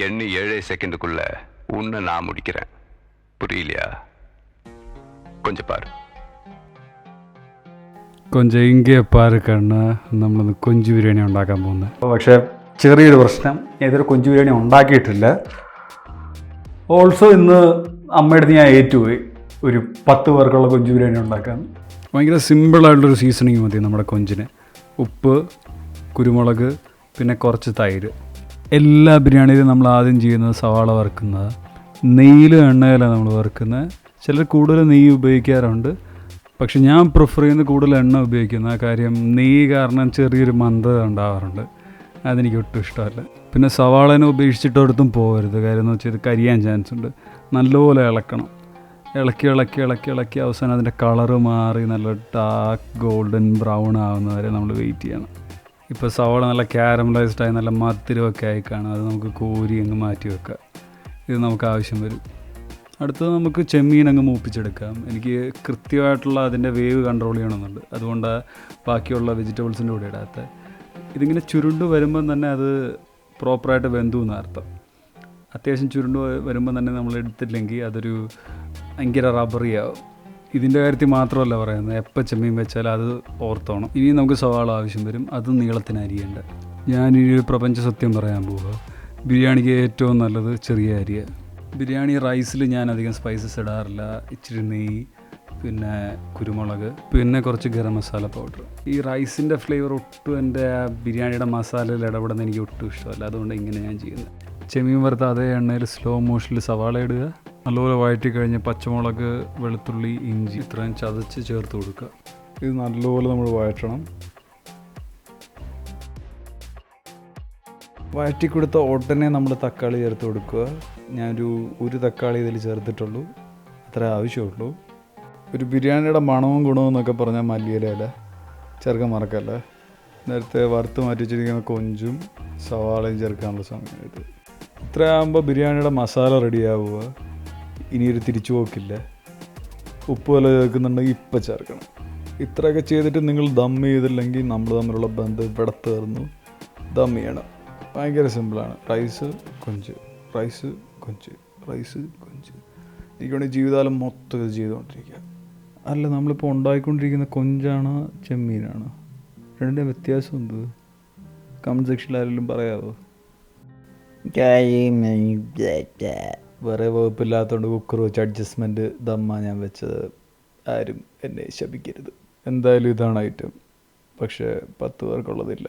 எண்ணி 7 செகண்டுக்குள்ள உன்னை நான் முடிக்கிறேன். புரியலையா? கொஞ்சம் பாரு. കൊഞ്ച് ഇങ്ങനെ പാറ് കണ്ണ് നമ്മളൊന്ന് കൊഞ്ച് ബിരിയാണി ഉണ്ടാക്കാൻ പോകുന്നത്. പക്ഷേ ചെറിയൊരു പ്രശ്നം, ഏതൊരു കൊഞ്ച് ബിരിയാണി ഉണ്ടാക്കിയിട്ടില്ല. ഓൾസോ ഇന്ന് അമ്മയുടെ അടുത്ത് ഞാൻ ഏറ്റുപോയി ഒരു 10 പേർക്കുള്ള കൊഞ്ച് ബിരിയാണി ഉണ്ടാക്കാൻ. ഭയങ്കര സിമ്പിളായിട്ടുള്ളൊരു സീസണിങ് മതി നമ്മുടെ കൊഞ്ചിന്. ഉപ്പ്, കുരുമുളക്, പിന്നെ കുറച്ച് തൈര്. എല്ലാ ബിരിയാണിയിലും നമ്മൾ ആദ്യം ചെയ്യുന്നത് സവാള വറുക്കുന്നത്. നെയ്യിലും എണ്ണയിലാണ് നമ്മൾ വറുക്കുന്നത്. ചിലർ കൂടുതൽ നെയ്യ് ഉപയോഗിക്കാറുണ്ട്, പക്ഷെ ഞാൻ പ്രിഫർ ചെയ്യുന്നത് കൂടുതൽ എണ്ണ ഉപയോഗിക്കുന്ന കാര്യം നെയ്യ് കാരണം ചെറിയൊരു മന്ദത ഉണ്ടാവാറുണ്ട്. അതെനിക്ക് ഒട്ടും ഇഷ്ടമല്ല. പിന്നെ സവാളനെ ഉപേക്ഷിച്ചിട്ടൊരിടത്തും പോകരുത്. കാര്യം എന്ന് വെച്ചാൽ ഇത് കരിയാൻ ചാൻസ് ഉണ്ട്. നല്ലപോലെ ഇളക്കണം. ഇളക്കി അവസാനം അതിൻ്റെ കളറ് മാറി നല്ല ഡാർക്ക് ഗോൾഡൻ ബ്രൗൺ ആവുന്നവരെ നമ്മൾ വെയിറ്റ് ചെയ്യണം. ഇപ്പോൾ സവാള നല്ല ക്യാരമലൈസ്ഡായി നല്ല മധുരമൊക്കെ ആയി കാണും. അത് നമുക്ക് കോരി അങ്ങ് മാറ്റി വെക്കാം. ഇത് നമുക്ക് ആവശ്യം വരും. അടുത്തത് നമുക്ക് ചെമ്മീൻ അങ്ങ് മൂപ്പിച്ചെടുക്കാം. എനിക്ക് കൃത്യമായിട്ടുള്ള അതിൻ്റെ വേവ് കൺട്രോൾ ചെയ്യണമെന്നുണ്ട്. അതുകൊണ്ട് ബാക്കിയുള്ള വെജിറ്റബിൾസിൻ്റെ കൂടെ ഇടാത്ത. ഇതിങ്ങനെ ചുരുണ്ട് വരുമ്പം തന്നെ അത് പ്രോപ്പറായിട്ട് വെന്തു എന്നർത്ഥം. അത്യാവശ്യം ചുരുണ്ട് വരുമ്പം തന്നെ നമ്മൾ എടുത്തില്ലെങ്കിൽ അതൊരു ഭയങ്കര റബ്ബറിയാവും. ഇതിൻ്റെ കാര്യത്തിൽ മാത്രമല്ല പറയുന്നത്, എപ്പോൾ ചെമ്മീൻ വെച്ചാൽ അത് ഓർത്തോണം. ഇനി നമുക്ക് സവാള ആവശ്യം വരും. അത് നീളത്തിന് അരിയേണ്ട. ഞാനൊരു പ്രപഞ്ച സത്യം പറയാൻ പോവുക. ബിരിയാണിക്ക് ഏറ്റവും നല്ലത് ചെറിയ അരിയാണ്. ബിരിയാണി റൈസിൽ ഞാൻ അധികം സ്പൈസസ് ഇടാറില്ല. ഇച്ചിരി നെയ്യ്, പിന്നെ കുരുമുളക്, പിന്നെ കുറച്ച് ഗരം മസാല പൗഡർ. ഈ റൈസിൻ്റെ ഫ്ലേവർ ഒട്ടും എൻ്റെ ബിരിയാണിയുടെ മസാലയിൽ ഇടപെടുന്ന എനിക്ക് ഒട്ടും ഇഷ്ടമല്ല. അതുകൊണ്ട് ഇങ്ങനെ ഞാൻ ചെയ്യുന്നത്. ചെമ്മീൻ വറുത്ത അതേ എണ്ണയിൽ സ്ലോ മോഷനിൽ സവാള ഇടുക. നല്ലപോലെ വഴറ്റി കഴിഞ്ഞ് പച്ചമുളക്, വെളുത്തുള്ളി, ഇഞ്ചി ഇത്രയും ചതച്ച് ചേർത്ത് കൊടുക്കുക. ഇത് നല്ലപോലെ നമ്മൾ വഴറ്റണം. വഴറ്റി കൊടുത്ത ഉടനെ നമ്മൾ തക്കാളി ചേർത്ത് കൊടുക്കുക. ഒരു തക്കാളി ഇതിൽ ചേർത്തിട്ടുള്ളൂ, അത്ര ആവശ്യമുള്ളൂ. ഒരു ബിരിയാണിയുടെ മണവും ഗുണവും എന്നൊക്കെ പറഞ്ഞാൽ മല്ലിയില ചേർക്കാൻ മറക്കല്ല. നേരത്തെ വറുത്ത് മാറ്റി വെച്ചിരിക്കുന്ന കൊഞ്ചും സവാളയും ചേർക്കാനുള്ള സമയം ഇത്. ഇത്രയാകുമ്പോൾ ബിരിയാണിയുടെ മസാല റെഡിയാവുക. ഇനിയൊരു തിരിച്ചു പോക്കില്ല. ഉപ്പ് വില ചേർക്കുന്നുണ്ടെങ്കിൽ ഇപ്പം ചേർക്കണം. ഇത്രയൊക്കെ ചെയ്തിട്ട് നിങ്ങൾ ദം ചെയ്തില്ലെങ്കിൽ നമ്മൾ തമ്മിലുള്ള ബന്ധം ഇവിടെ തീർന്നു. ദം ചെയ്യണം. ഭയങ്കര സിമ്പിളാണ്. റൈസ് കൊഞ്ച്, റൈസ് കൊഞ്ച്, റൈസ് കൊഞ്ച്. എനിക്ക് വേണമെങ്കിൽ ജീവിതകാലം മൊത്തം ഇത് ചെയ്തുകൊണ്ടിരിക്കുക. അല്ല, നമ്മളിപ്പോൾ ഉണ്ടാക്കിക്കൊണ്ടിരിക്കുന്ന കൊഞ്ചാണോ ചെമ്മീനാണോ? രണ്ടിൻ്റെ വ്യത്യാസം എന്ത്? കമൻറ്റ് സെക്ഷനിൽ ആരെങ്കിലും പറയാമോ? വേറെ വകുപ്പില്ലാത്തതുകൊണ്ട് കുക്കർ വെച്ച് അഡ്ജസ്റ്റ്മെൻറ്റ് ദമ്മാ ഞാൻ വെച്ചത്. ആരും എന്നെ ശപിക്കരുത്. എന്തായാലും ഇതാണ് ഐറ്റം. പക്ഷേ 10 പേർക്കുള്ളതില്ല.